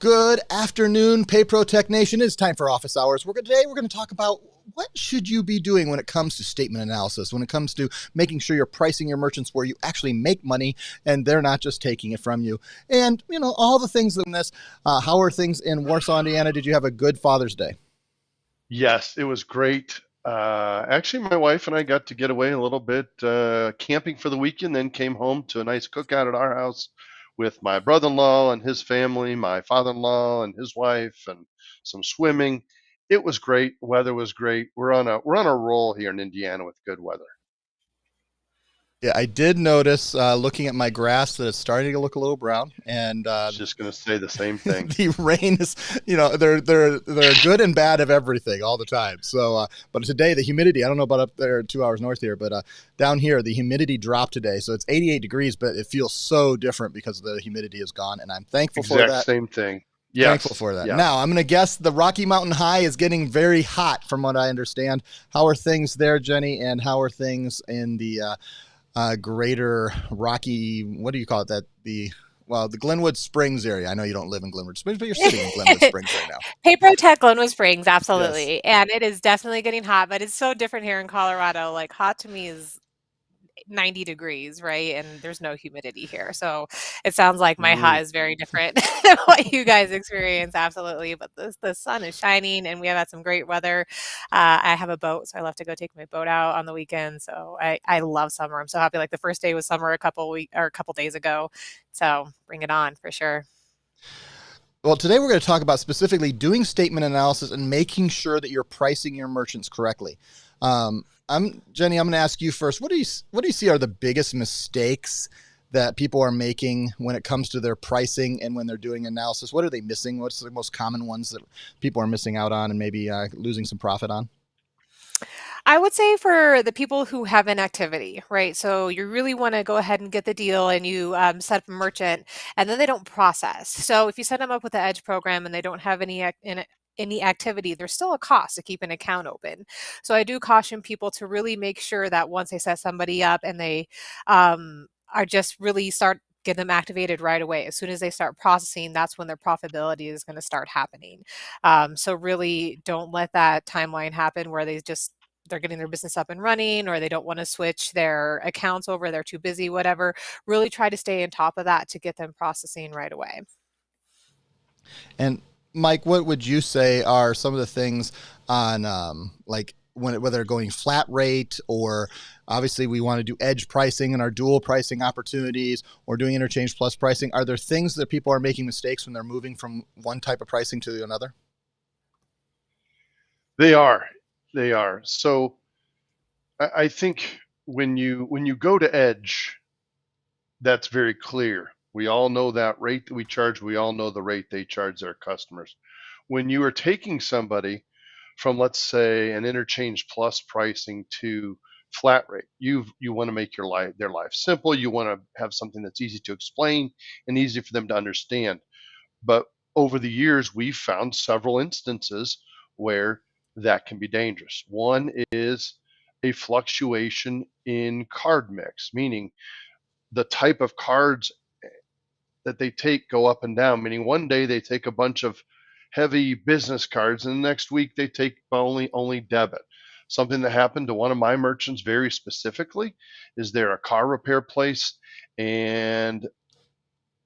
Good afternoon, PayPro Nation. It's time for office hours. Today we're going to talk about what should you be doing when it comes to statement analysis, when it comes to making sure you're pricing your merchants where you actually make money and they're not just taking it from you. And, all the things in this. How are things in Warsaw, Indiana? Did you have a good Father's Day? Yes, it was great. Actually, my wife and I got to get away a little bit camping for the weekend, then came home to a nice cookout at our house with my brother-in-law and his family, my father-in-law and his wife, and some swimming. It was great. Weather was great. We're on a roll here in Indiana with good weather. Yeah, I did notice looking at my grass that it's starting to look a little brown, and I was just going to say the same thing. the rain is, they're good and bad of everything all the time. So, but today the humidity, I don't know about up there 2 hours north here, but down here the humidity dropped today, so it's 88 degrees, but it feels so different because the humidity is gone, and I'm thankful for Exact that. same thing. Thankful Yes. for that. Yeah. Now, I'm going to guess the Rocky Mountain High is getting very hot, from what I understand. How are things there, Jenny? And how are things in the greater Rocky, what do you call it? The Glenwood Springs area. I know you don't live in Glenwood Springs, but you're sitting in Glenwood Springs right now. PayPro Glenwood Springs, Yes. absolutely. And it is definitely getting hot, but it's so different here in Colorado. Like hot to me is 90 degrees, right? And there's no humidity here. So it sounds like my Mm. hot is very different than what you guys experience. Absolutely. But the sun is shining and we have had some great weather. I have a boat, so I love to go take my boat out on the weekend. So I love summer. I'm so happy. Like the first day was summer a couple days ago. So bring it on for sure. Well, today we're going to talk about specifically doing statement analysis and making sure that you're pricing your merchants correctly. Jenny, I'm going to ask you first. What do you see are the biggest mistakes that people are making when it comes to their pricing and when they're doing analysis? What are they missing? What's the most common ones that people are missing out on and maybe losing some profit on? I would say for the people who have an activity, right? So you really want to go ahead and get the deal and you set up a merchant and then they don't process. So if you set them up with the Edge program and they don't have any activity, there's still a cost to keep an account open. So I do caution people to really make sure that once they set somebody up and they are just really start get them activated right away. As soon as they start processing, that's when their profitability is going to start happening. So really don't let that timeline happen where they're getting their business up and running or they don't want to switch their accounts over, they're too busy, whatever. Really try to stay on top of that to get them processing right away. And Mike, what would you say are some of the things on whether going flat rate, or obviously we want to do edge pricing and our dual pricing opportunities, or doing interchange plus pricing? Are there things that people are making mistakes when they're moving from one type of pricing to another? They are. They are. So I think when you go to Edge, that's very clear. We all know that rate that we charge. We all know the rate they charge their customers. When you are taking somebody from, let's say, an interchange plus pricing to flat rate, you want to make their life simple. You want to have something that's easy to explain and easy for them to understand. But over the years, we've found several instances where that can be dangerous. One is a fluctuation in card mix, meaning the type of cards that they take go up and down, meaning one day they take a bunch of heavy business cards and the next week they take only debit. Something that happened to one of my merchants very specifically is they're a car repair place, and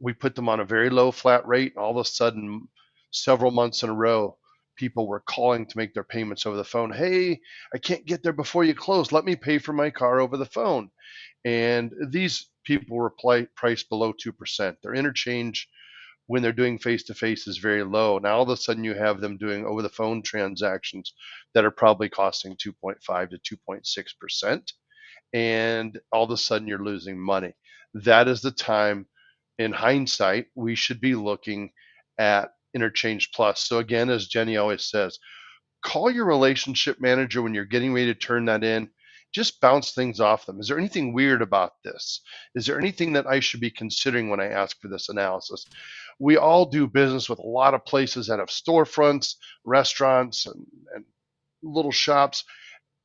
we put them on a very low flat rate, and all of a sudden, several months in a row, people were calling to make their payments over the phone. Hey, I can't get there before you close. Let me pay for my car over the phone. And these people were priced below 2%. Their interchange when they're doing face to face is very low. Now all of a sudden you have them doing over the phone transactions that are probably costing 2.5 to 2.6%. And all of a sudden you're losing money. That is the time, in hindsight, we should be looking at Interchange Plus. So again, as Jenny always says, call your relationship manager when you're getting ready to turn that in. Just bounce things off them. Is there anything weird about this? Is there anything that I should be considering when I ask for this analysis? We all do business with a lot of places that have storefronts, restaurants, and little shops.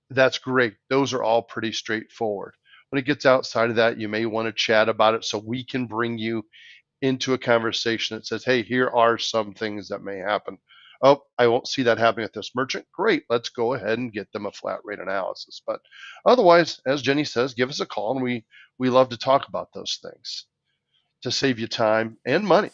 That's great. Those are all pretty straightforward. When it gets outside of that, you may want to chat about it so we can bring you into a conversation that says, hey, here are some things that may happen. Oh, I won't see that happening at this merchant. Great. Let's go ahead and get them a flat rate analysis. But otherwise, as Jenny says, give us a call, and we love to talk about those things to save you time and money.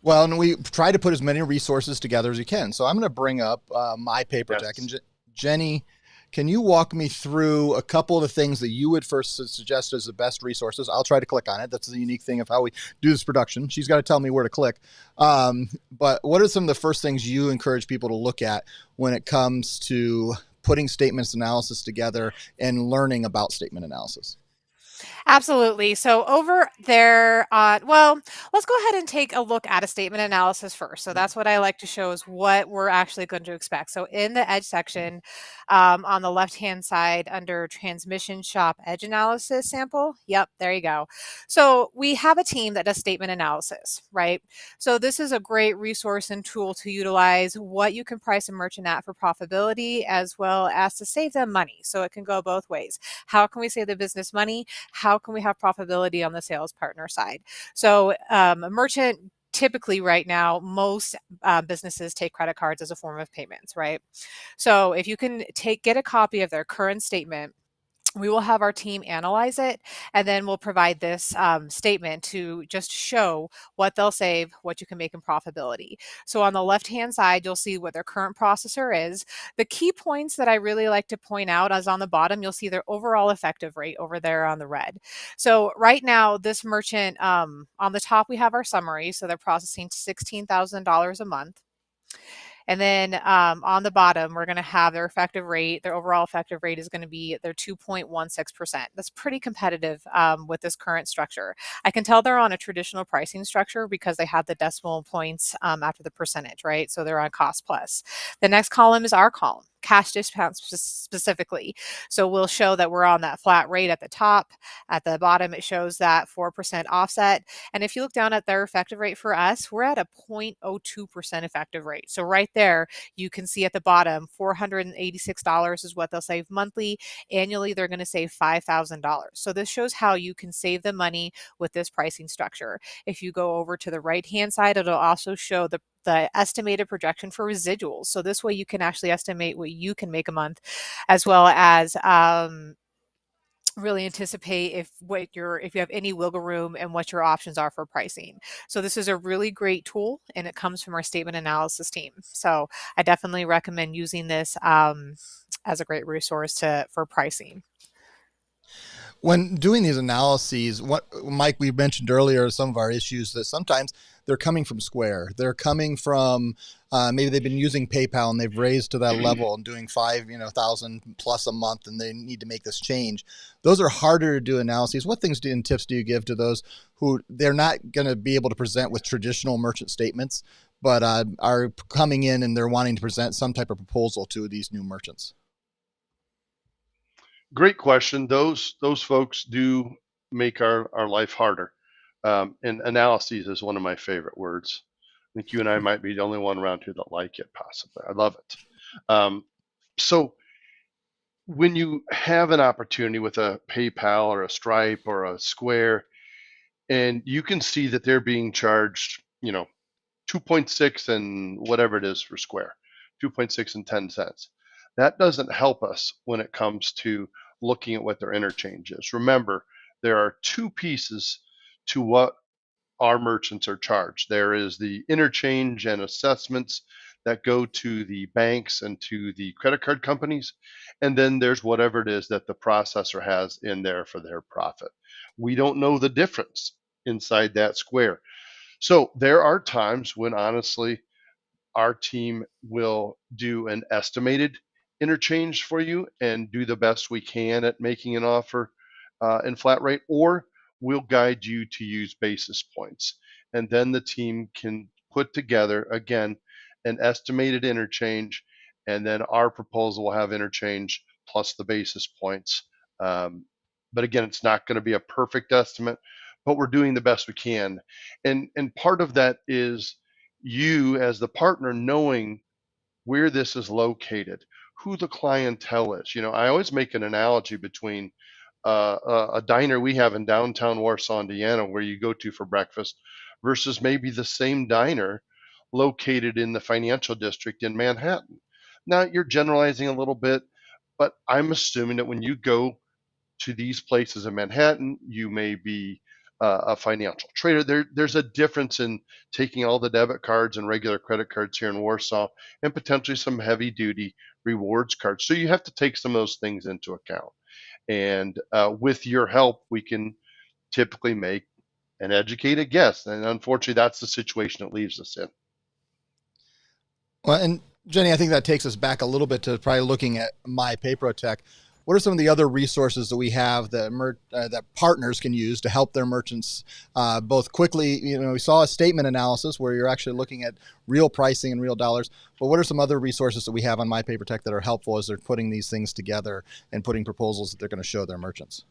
Well, and we try to put as many resources together as you can. So I'm going to bring up my paper deck. And Jenny, can you walk me through a couple of the things that you would first suggest as the best resources? I'll try to click on it. That's the unique thing of how we do this production. She's got to tell me where to click. But what are some of the first things you encourage people to look at when it comes to putting statements analysis together and learning about statement analysis? Absolutely. So over there, well, let's go ahead and take a look at a statement analysis first. So that's what I like to show is what we're actually going to expect. So in the edge section, on the left-hand side under transmission shop edge analysis sample, yep, there you go. So we have a team that does statement analysis, right? So this is a great resource and tool to utilize what you can price a merchant at for profitability as well as to save them money. So it can go both ways. How can we save the business money? How can we have profitability on the sales partner side? So a merchant typically right now, most businesses take credit cards as a form of payments, right? So if you can get a copy of their current statement, we will have our team analyze it, and then we'll provide this statement to just show what they'll save, what you can make in profitability. So on the left-hand side, you'll see what their current processor is. The key points that I really like to point out is on the bottom, you'll see their overall effective rate over there on the red. So right now, this merchant, on the top, we have our summary. So they're processing $16,000 a month. And then on the bottom, we're going to have their effective rate. Their overall effective rate is going to be their 2.16%. That's pretty competitive with this current structure. I can tell they're on a traditional pricing structure because they have the decimal points after the percentage, right? So they're on cost plus. The next column is our column, cash discounts specifically. So we'll show that we're on that flat rate at the top. At the bottom, it shows that 4% offset. And if you look down at their effective rate for us, we're at a 0.02% effective rate. So right there, you can see at the bottom, $486 is what they'll save monthly. Annually, they're going to save $5,000. So this shows how you can save the money with this pricing structure. If you go over to the right-hand side, it'll also show the estimated projection for residuals. So this way you can actually estimate what you can make a month, as well as really anticipate if you have any wiggle room and what your options are for pricing. So this is a really great tool, and it comes from our statement analysis team. So I definitely recommend using this as a great resource for pricing. When doing these analyses, what Mike, we mentioned earlier, some of our issues that sometimes they're coming from Square. They're coming from maybe they've been using PayPal and they've raised to that level and doing $5,000 plus a month, and they need to make this change. Those are harder to do analyses. What things and tips do you give to those who they're not going to be able to present with traditional merchant statements, but are coming in and they're wanting to present some type of proposal to these new merchants? Great question. Those folks do make our life harder. And analyses is one of my favorite words. I think you and I might be the only one around here that like it, possibly. I love it. So when you have an opportunity with a PayPal or a Stripe or a Square, and you can see that they're being charged, 2.6 and whatever it is for Square, 2.6 and 10 cents. That doesn't help us when it comes to looking at what their interchange is. Remember, there are two pieces to what our merchants are charged. There is the interchange and assessments that go to the banks and to the credit card companies. And then there's whatever it is that the processor has in there for their profit. We don't know the difference inside that square. So there are times when honestly, our team will do an estimated interchange for you and do the best we can at making an offer in flat rate, or we'll guide you to use basis points. And then the team can put together, again, an estimated interchange, and then our proposal will have interchange plus the basis points. But again, it's not going to be a perfect estimate, but we're doing the best we can. And part of that is you as the partner knowing where this is located, who the clientele is. I always make an analogy between a diner we have in downtown Warsaw, Indiana, where you go to for breakfast, versus maybe the same diner located in the financial district in Manhattan. Now, you're generalizing a little bit, but I'm assuming that when you go to these places in Manhattan, you may be a financial trader. There's a difference in taking all the debit cards and regular credit cards here in Warsaw and potentially some heavy duty rewards cards. So you have to take some of those things into account. And with your help, we can typically make an educated guess. And unfortunately, that's the situation it leaves us in. Well, and Jenny, I think that takes us back a little bit to probably looking at MyPayProTech. What are some of the other resources that we have that that partners can use to help their merchants both quickly? We saw a statement analysis where you're actually looking at real pricing and real dollars. But what are some other resources that we have on MyPayProTech that are helpful as they're putting these things together and putting proposals that they're going to show their merchants?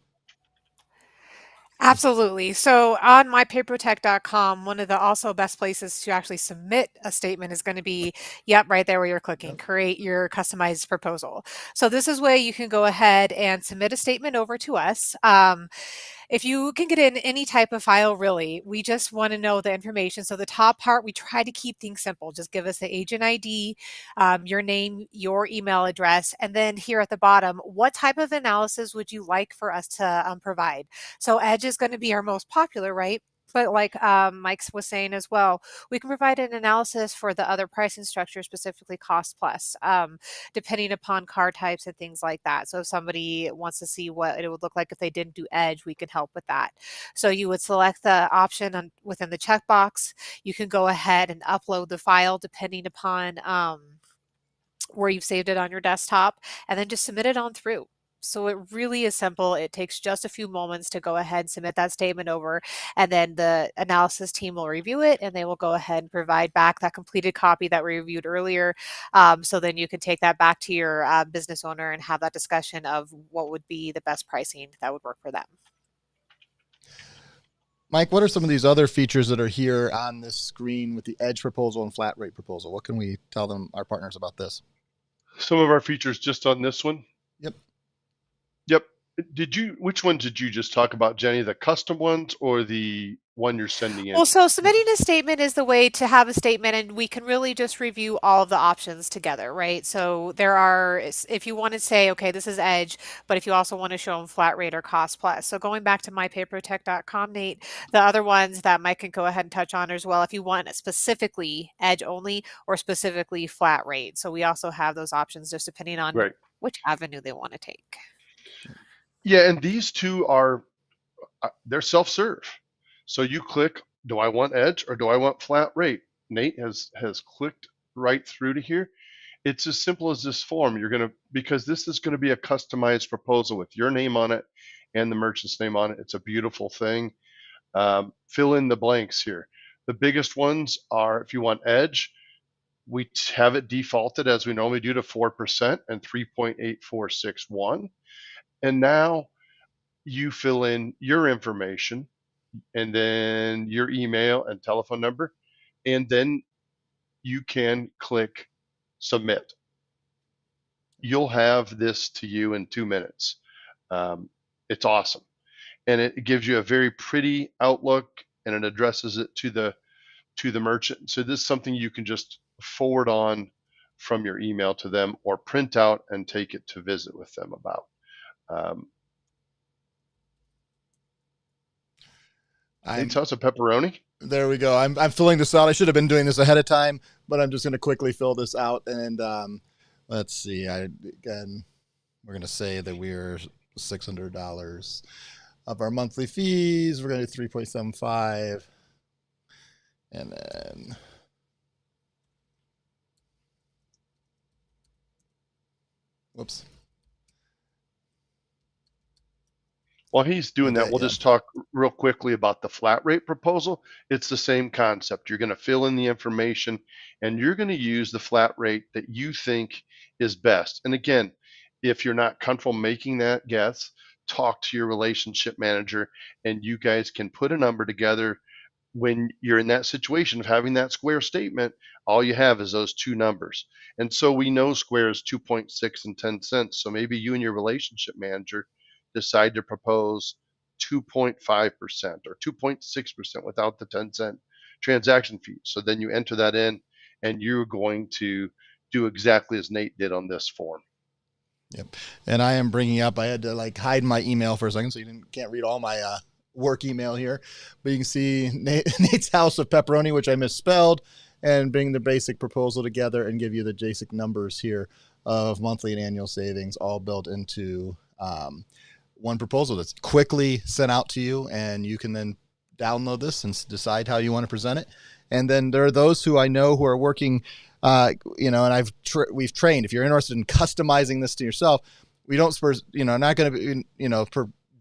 Absolutely. So on mypapertech.com, one of the also best places to actually submit a statement is going to be, right there where you're clicking, create your customized proposal. So this is where you can go ahead and submit a statement over to us. If you can get in any type of file, really, we just want to know the information. So the top part, we try to keep things simple. Just give us the agent ID, your name, your email address, and then here at the bottom, what type of analysis would you like for us to provide? So Edge is going to be our most popular, right? But like Mike was saying as well, we can provide an analysis for the other pricing structure, specifically cost plus, depending upon car types and things like that. So if somebody wants to see what it would look like if they didn't do Edge, we can help with that. So you would select the option within the checkbox. You can go ahead and upload the file depending upon where you've saved it on your desktop, and then just submit it on through. So it really is simple. It takes just a few moments to go ahead and submit that statement over, and then the analysis team will review it, and they will go ahead and provide back that completed copy that we reviewed earlier. So then you can take that back to your business owner and have that discussion of what would be the best pricing that would work for them. Mike, what are some of these other features that are here on this screen with the Edge proposal and flat rate proposal? What can we tell them, our partners, about this? Some of our features just on this one. Yep. Which ones did you just talk about, Jenny? The custom ones or the one you're sending in? Well, so submitting a statement is the way to have a statement, and we can really just review all of the options together, right? So there are, if you want to say, okay, this is Edge, but if you also want to show them flat rate or cost plus. So going back to mypapertech.com, Nate, the other ones that Mike can go ahead and touch on as well, if you want specifically Edge only or specifically flat rate. So we also have those options just depending on which avenue they want to take. Yeah, and these two are, they're self-serve. So you click, do I want Edge or do I want flat rate? Nate has clicked right through to here. It's as simple as this form. Because this is going to be a customized proposal with your name on it and the merchant's name on it. It's a beautiful thing. Fill in the blanks here. The biggest ones are, if you want Edge, we have it defaulted as we normally do to 4% and 3.8461. And now you fill in your information and then your email and telephone number, and then you can click submit. You'll have this to you in 2 minutes. It's awesome. And it gives you a very pretty outlook, and it addresses it to the merchant. So this is something you can just forward on from your email to them or print out and take it to visit with them about. How's a pepperoni? There we go. I'm filling this out. I should have been doing this ahead of time, but I'm just going to quickly fill this out. And let's see. Again, we're going to say that we're $600 of our monthly fees. We're going to do 3.75, and then whoops. While he's doing that, we'll just talk real quickly about the flat rate proposal. It's the same concept. You're going to fill in the information, and you're going to use the flat rate that you think is best. And again, if you're not comfortable making that guess, talk to your relationship manager, and you guys can put a number together. When you're in that situation of having that square statement, all you have is those two numbers. And so we know square is 2.6 and 10 cents. So maybe you and your relationship manager decide to propose 2.5% or 2.6% without the 10-cent transaction fee. So then you enter that in, and you're going to do exactly as Nate did on this form. Yep. And I am bringing up, I had to like hide my email for a second, so you can't read all my work email here, but you can see Nate's House of Pepperoni, which I misspelled, and bring the basic proposal together and give you the basic numbers here of monthly and annual savings, all built into one proposal that's quickly sent out to you, and you can then download this and decide how you want to present it. And then there are those who I know who are working, and we've trained. If you're interested in customizing this to yourself, we don't, not going to be,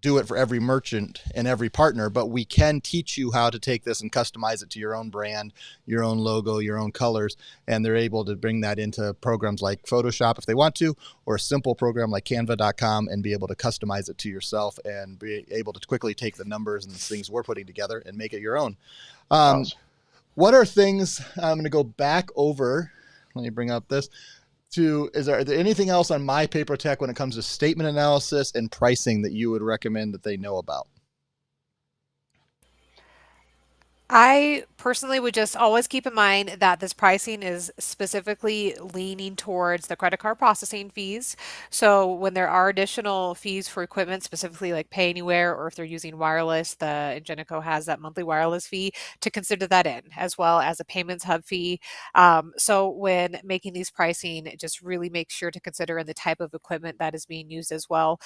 do it for every merchant and every partner, but we can teach you how to take this and customize it to your own brand, your own logo, your own colors. And they're able to bring that into programs like Photoshop if they want to, or a simple program like canva.com, and be able to customize it to yourself and be able to quickly take the numbers and the things we're putting together and make it your own. Awesome. What are things, I'm going to go back over, let me bring up this. Is there anything else on My Paper Tech when it comes to statement analysis and pricing that you would recommend that they know about? I personally would just always keep in mind that this pricing is specifically leaning towards the credit card processing fees. So when there are additional fees for equipment, specifically like Pay Anywhere, or if they're using wireless, the Ingenico has that monthly wireless fee, to consider that in, as well as a payments hub fee. So when making these pricing, just really make sure to consider in the type of equipment that is being used as well,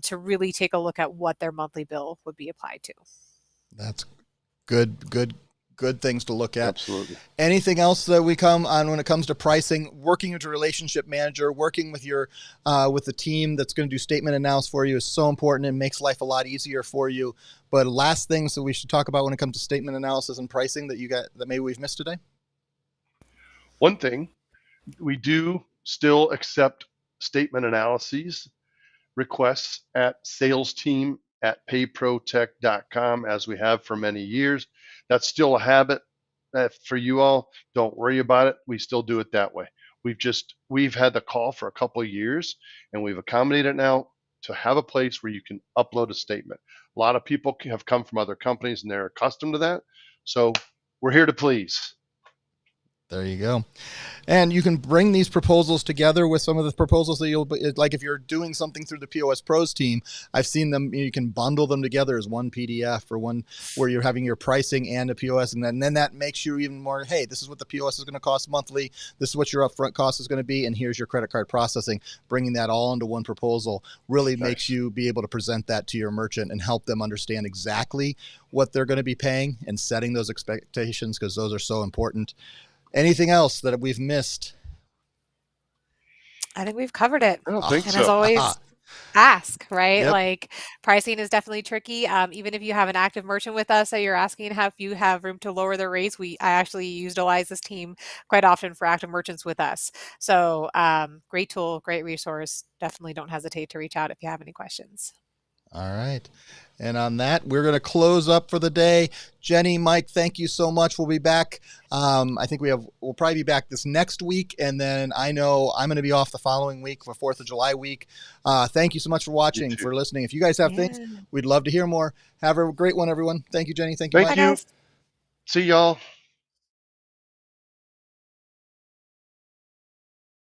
to really take a look at what their monthly bill would be applied to. That's good things to look at. Absolutely. Anything else that we come on when it comes to pricing? Working with a relationship manager, working with your with the team that's going to do statement analysis for you is so important. It makes life a lot easier for you. But last things that we should talk about when it comes to statement analysis and pricing that maybe we've missed today? One thing, we do still accept statement analyses requests at salesteam@payprotech.com, as we have for many years. That's still a habit for you all. Don't worry about it. We still do it that way. We've had the call for a couple of years, and we've accommodated it now to have a place where you can upload a statement. A lot of people have come from other companies and they're accustomed to that. So we're here to please. There you go. And you can bring these proposals together with some of the proposals that you'll, like if you're doing something through the POS Pros team, I've seen them, you can bundle them together as one PDF or one where you're having your pricing and a POS. And then that makes you even more, hey, this is what the POS is going to cost monthly. This is what your upfront cost is going to be. And here's your credit card processing. Bringing that all into one proposal really makes you be able to present that to your merchant and help them understand exactly what they're going to be paying and setting those expectations, because those are so important. Anything else that we've missed? I think we've covered it. I don't think and so. As always, ask, right? Yep. Like pricing is definitely tricky. Even if you have an active merchant with us that you're asking if you have room to lower their rates, I actually utilize this team quite often for active merchants with us. So great tool, great resource. Definitely don't hesitate to reach out if you have any questions. All right. And on that, we're going to close up for the day. Jenny, Mike, thank you so much. We'll be back. I think we'll probably be back this next week. And then I know I'm going to be off the following week for 4th of July week. Thank you so much for watching, for listening. If you guys have things, we'd love to hear more. Have a great one, everyone. Thank you, Jenny. Thank you, Mike. Thank you. See y'all.